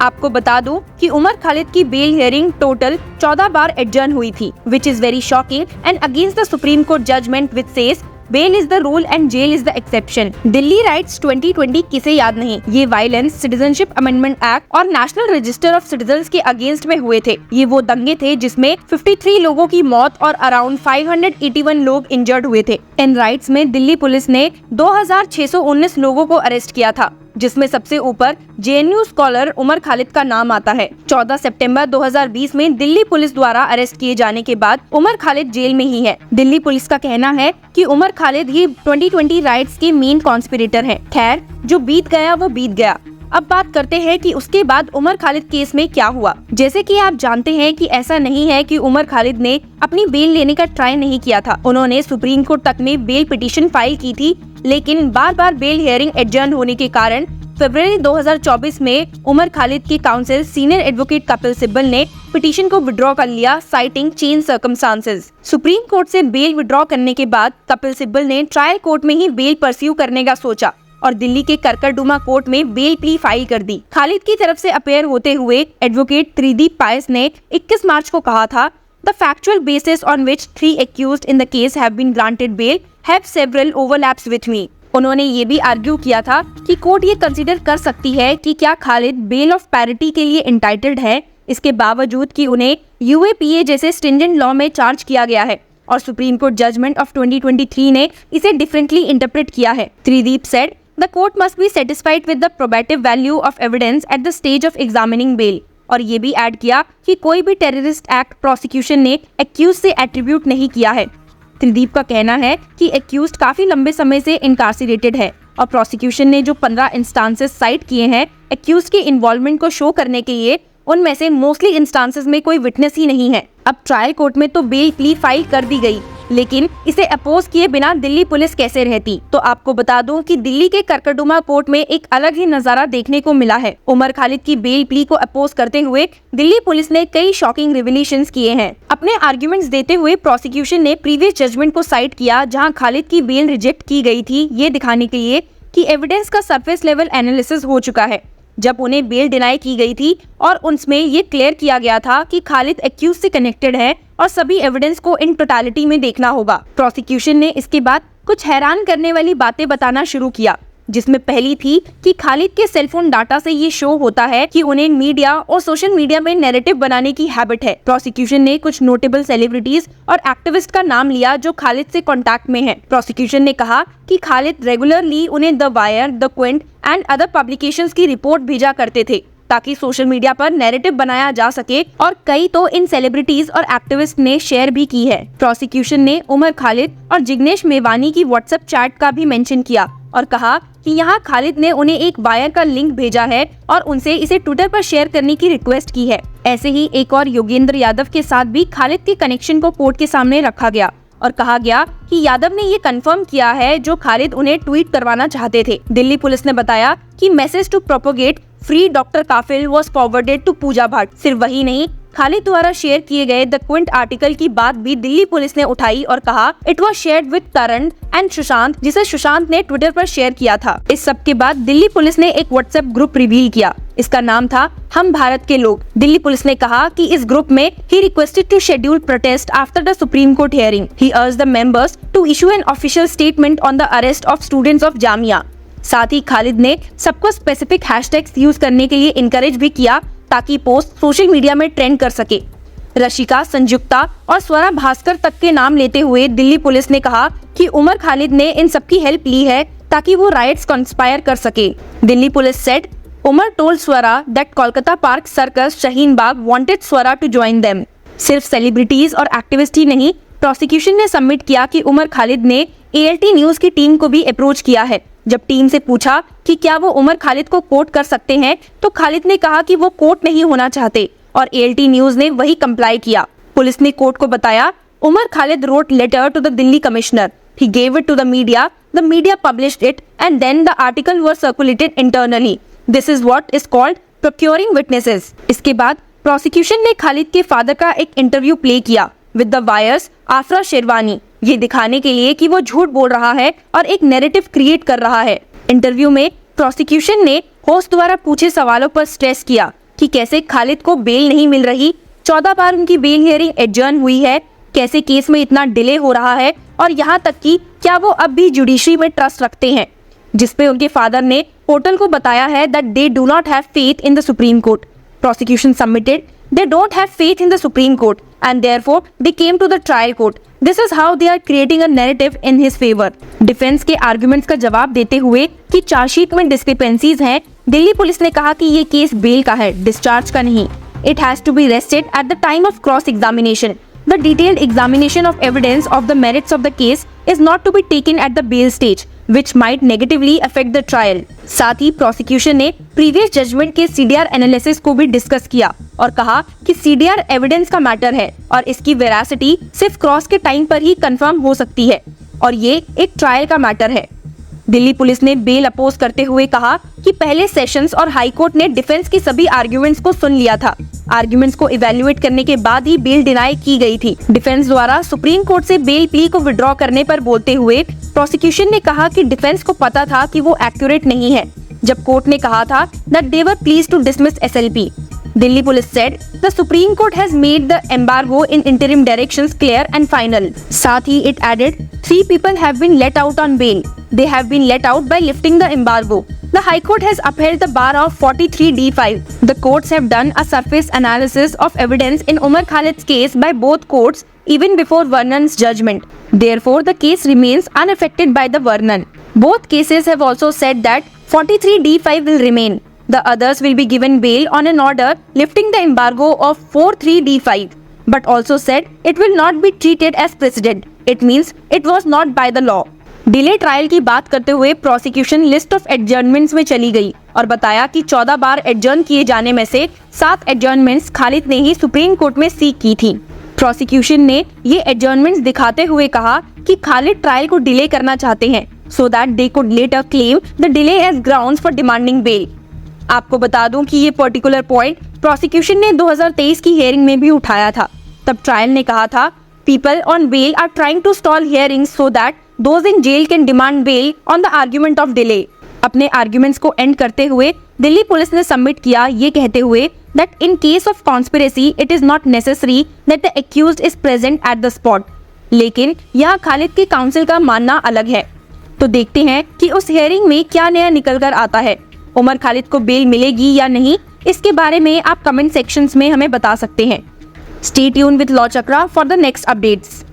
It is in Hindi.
आपको बता दूं कि उमर खालिद की बेल हियरिंग टोटल 14 बार एडजर्न हुई थी, which is very shocking and against the supreme court judgment which says bail is the rule and jail is the exception. Delhi riots 2020 किसे याद नहीं। ये वायलेंस, सिटीजनशिप अमेंडमेंट एक्ट और नेशनल रजिस्टर ऑफ सिटीजन्स के अगेंस्ट में हुए थे। ये वो दंगे थे जिसमें 53 लोगों की मौत और अराउंड 581 लोग इंजर्ड हुए थे। इन राइट्स में दिल्ली पुलिस ने 2619 लोगों को अरेस्ट किया था, जिसमें सबसे ऊपर जेएनयू स्कॉलर उमर खालिद का नाम आता है। 14 सितंबर 2020 में दिल्ली पुलिस द्वारा अरेस्ट किए जाने के बाद उमर खालिद जेल में ही है। दिल्ली पुलिस का कहना है कि उमर खालिद ही 2020 राइट्स के मेन कॉन्स्पिरेटर हैं। खैर, जो बीत गया वो बीत गया। अब बात करते हैं कि उसके बाद उमर खालिद केस में क्या हुआ। जैसे कि आप जानते हैं कि ऐसा नहीं है कि उमर खालिद ने अपनी बेल लेने का ट्राई नहीं किया था। उन्होंने सुप्रीम कोर्ट तक में बेल पिटीशन फाइल की थी, लेकिन बार बार बेल हियरिंग एडजर्न होने के कारण फरवरी 2024 में उमर खालिद के counsel senior advocate Kapil Sibal ने पिटीशन को विड्रॉ कर लिया, citing change circumstances. Supreme court से बेल विड्रॉ करने के बाद कपिल सिब्बल ने ट्रायल कोर्ट में ही बेल परस्यू करने का सोचा और दिल्ली के करकरडुमा कोर्ट में बेल प्ली फाइल कर दी। खालिद की तरफ से अपेयर होते हुए एडवोकेट त्रिदीप पायस ने 21 मार्च को कहा था, the factual basis on which 3 accused in the case have been granted bail have several overlaps with me। उन्होंने ये भी आर्ग्यू किया था कि कोर्ट ये कंसीडर कर सकती है कि क्या खालिद बेल ऑफ पैरिटी के लिए इंटाइटल्ड है, इसके बावजूद कि उन्हें यूएपीए जैसे स्ट्रिंजेंट लॉ में चार्ज किया गया है और सुप्रीम कोर्ट जजमेंट ऑफ 2023 ने इसे डिफरेंटली इंटरप्रेट किया है। Trideep said the court must be satisfied with the probative value of evidence at the stage of examining bail. और ये भी ऐड किया कि कोई भी टेररिस्ट एक्ट प्रोसिक्यूशन ने एक्यूज से एट्रीब्यूट नहीं किया है। त्रिदीप का कहना है कि एक्यूज्ड काफी लंबे समय से इनकार्सिरेटेड है और प्रोसिक्यूशन ने जो 15 इंस्टांसेस साइट किए हैं एक्यूज्ड के इन्वॉल्वमेंट को शो करने के लिए, उनमें से मोस्टली इंस्टांसेस में कोई विटनेस ही नहीं है। अब ट्रायल कोर्ट में तो बेल प्ली फाइल कर दी गई, लेकिन इसे अपोज किए बिना दिल्ली पुलिस कैसे रहती। तो आपको बता दूं कि दिल्ली के करकरडुमा कोर्ट में एक अलग ही नजारा देखने को मिला है। उमर खालिद की बेल प्ली को अपोज करते हुए दिल्ली पुलिस ने कई शॉकिंग रिविलेशंस किए हैं। अपने आर्ग्यूमेंट्स देते हुए प्रोसिक्यूशन ने प्रीवियस जजमेंट को साइट किया जहां खालिद की बेल रिजेक्ट की गई थी, ये दिखाने के लिए कि एविडेंस का सरफेस लेवल एनालिसिस हो चुका है जब उन्हें बेल डिनाई की गई थी और उनमें ये क्लियर किया गया था कि खालिद एक्यूज से कनेक्टेड है और सभी एविडेंस को इन टोटालिटी में देखना होगा। प्रोसिक्यूशन ने इसके बाद कुछ हैरान करने वाली बातें बताना शुरू किया, जिसमें पहली थी कि खालिद के सेलफोन डाटा से ये शो होता है कि उन्हें मीडिया और सोशल मीडिया में नैरेटिव बनाने की हैबिट है। प्रोसिक्यूशन ने कुछ नोटेबल सेलिब्रिटीज और एक्टिविस्ट का नाम लिया जो खालिद से कांटेक्ट में हैं। प्रोसिक्यूशन ने कहा कि खालिद रेगुलरली उन्हें the wire, the Quint and other publications की रिपोर्ट भेजा करते थे ताकि सोशल मीडिया पर नैरेटिव बनाया जा सके, और कई तो इन सेलिब्रिटीज और एक्टिविस्ट ने शेयर भी की है। प्रोसिक्यूशन ने उमर खालिद और जिग्नेश मेवानी की व्हाट्सएप चैट का भी मेंशन किया और कहा कि यहाँ खालिद ने उन्हें एक वायर का लिंक भेजा है और उनसे इसे ट्विटर पर शेयर करने की रिक्वेस्ट की है। ऐसे ही एक और योगेंद्र यादव के साथ भी खालिद के कनेक्शन को कोर्ट के सामने रखा गया और कहा गया कि यादव ने ये कंफर्म किया है जो खालिद उन्हें ट्वीट करवाना चाहते थे। दिल्ली पुलिस ने बताया कि message to propagate free doctor Kafeel was forwarded to Pooja Bhatt. सिर्फ वही नहीं, खालिद द्वारा शेयर किए गए द क्विंट आर्टिकल की बात भी दिल्ली पुलिस ने उठाई और कहा it was shared with Karan and Sushant, जिसे सुशांत ने ट्विटर पर शेयर किया था। इस सब के बाद दिल्ली पुलिस ने एक व्हाट्सएप ग्रुप रिवील किया। इसका नाम था हम भारत के लोग। दिल्ली पुलिस ने कहा कि इस ग्रुप में he requested to schedule protest after the supreme court hearing. He urged the members to issue an official statement on the arrest of students of Jamia. साथ ही खालिद ने सबको स्पेसिफिक हैशटैग्स यूज करने के लिए इनकरेज भी किया ताकि पोस्ट सोशल मीडिया में ट्रेंड कर सके। रशिका, संयुक्ता और स्वरा भास्कर तक के नाम लेते हुए दिल्ली पुलिस ने कहा कि उमर खालिद ने इन सबकी हेल्प ली है ताकि वो राइट्स कंस्पायर कर सके। Delhi police said Umar told Swara that Kolkata Park Circus Shaheen Bagh wanted Swara to join them. सिर्फ सेलिब्रिटीज और एक्टिविस्ट ही नहीं, प्रोसिक्यूशन ने सबमिट किया कि उमर खालिद ने ALT न्यूज की टीम को भी अप्रोच किया है। जब टीम से पूछा कि क्या वो उमर खालिद को कोर्ट कर सकते हैं, तो खालिद ने कहा कि वो कोर्ट नहीं होना चाहते और ALT न्यूज ने वही कंप्लाई किया। पुलिस ने कोर्ट को बताया Umar Khalid wrote letter to the Delhi commissioner. He gave it to the media published it, and then the article was circulated internally. This is what is called procuring witnesses. इसके बाद प्रोसिक्यूशन ने खालिद के फादर का एक इंटरव्यू प्ले किया विद द वायर्स आफरा शेरवानी, ये दिखाने के लिए कि वो झूठ बोल रहा है और एक नैरेटिव क्रिएट कर रहा है। इंटरव्यू में प्रोसिक्यूशन ने होस्ट द्वारा पूछे सवालों पर स्ट्रेस किया कि कैसे खालिद को बेल नहीं मिल रही, 14 बार उनकी बेल हियरिंग एडजर्न हुई है, कैसे केस में इतना डिले हो रहा है और यहाँ तक कि क्या वो अब भी जुडिशरी में ट्रस्ट रखते हैं, जिसपे उनके फादर ने पोर्टल को बताया है that they do not have faith in the supreme court. Prosecution submitted they don't have faith in the Supreme Court and therefore they came to the trial court. This is how they are creating a narrative in his favor. Defence के आर्गुमेंट्स का जवाब देते हुए कि चार्जशीट में डिस्क्रिपेंसीज हैं, दिल्ली पुलिस ने कहा कि ये केस बेल का है, डिस्चार्ज का नहीं। It has to be rested at the time of cross examination. The detailed examination of evidence of the merits of the case is not to be taken at the bail stage, which might negatively affect the trial. साथ ही प्रोसिक्यूशन ने प्रीवियस जजमेंट के सीडीआर एनालिसिस को भी डिस्कस किया और कहा कि सीडीआर एविडेंस का मैटर है और इसकी वेरासिटी सिर्फ क्रॉस के टाइम पर ही कंफर्म हो सकती है और ये एक ट्रायल का मैटर है। दिल्ली पुलिस ने बेल अपोज करते हुए कहा कि पहले सेशंस और हाई कोर्ट ने डिफेंस की सभी आर्ग्यूमेंट्स को सुन लिया था। आर्ग्यूमेंट्स को इवैल्यूएट करने के बाद ही बेल डिनाई की गई थी। डिफेंस द्वारा सुप्रीम कोर्ट से बेल प्ली को विड्रॉ करने पर बोलते हुए प्रोसिक्यूशन ने कहा कि डिफेंस को पता था कि वो एक्यूरेट नहीं है, जब कोर्ट ने कहा था that they were pleased to dismiss SLP. Delhi police said the Supreme Court has made the embargo in interim directions clear and final. साथ ही it added 3 people have been let out on bail. They have been let out by lifting the embargo. The High Court has upheld the bar of 43D5. The courts have done a surface analysis of evidence in Umar Khalid's case by both courts even before Vernon's judgment. Therefore, the case remains unaffected by the Vernon. Both cases have also said that 43D5 will remain. The others will be given bail on an order lifting the embargo of 43D5, but also said it will not be treated as precedent. It means it was not by the law. Delay trial की बात करते हुए प्रोसिक्यूशन लिस्ट ऑफ एडजर्नमेंट्स में चली गई और बताया कि 14 बार एडजर्न किए जाने में से 7 एडजर्नमेंट्स खालिद ने ही सुप्रीम कोर्ट में सीक की थी। प्रोसिक्यूशन ने ये एडजर्नमेंट्स दिखाते हुए कहा कि खालिद ट्रायल को डिले करना चाहते हैं so that they could later claim the delay as grounds for demanding bail. आपको बता दूं कि ये पर्टिकुलर पॉइंट प्रोसिक्यूशन ने 2023 की हियरिंग में भी उठाया था। तब ट्रायल ने कहा था people on bail are trying to stall hearings so that those in jail can demand bail on the argument of delay. अपने आर्ग्यूमेंट्स को एंड करते हुए दिल्ली पुलिस ने सबमिट किया ये कहते हुए that in case of conspiracy it is not necessary that the accused is present at the spot. लेकिन यहाँ खालिद के काउंसिल का मानना अलग है। तो देखते हैं कि उस हियरिंग में क्या नया निकल कर आता है। उमर खालिद को बेल मिलेगी या नहीं, इसके बारे में आप कमेंट सेक्शंस में हमें बता सकते हैं। Stay tune with law chakra for the next updates.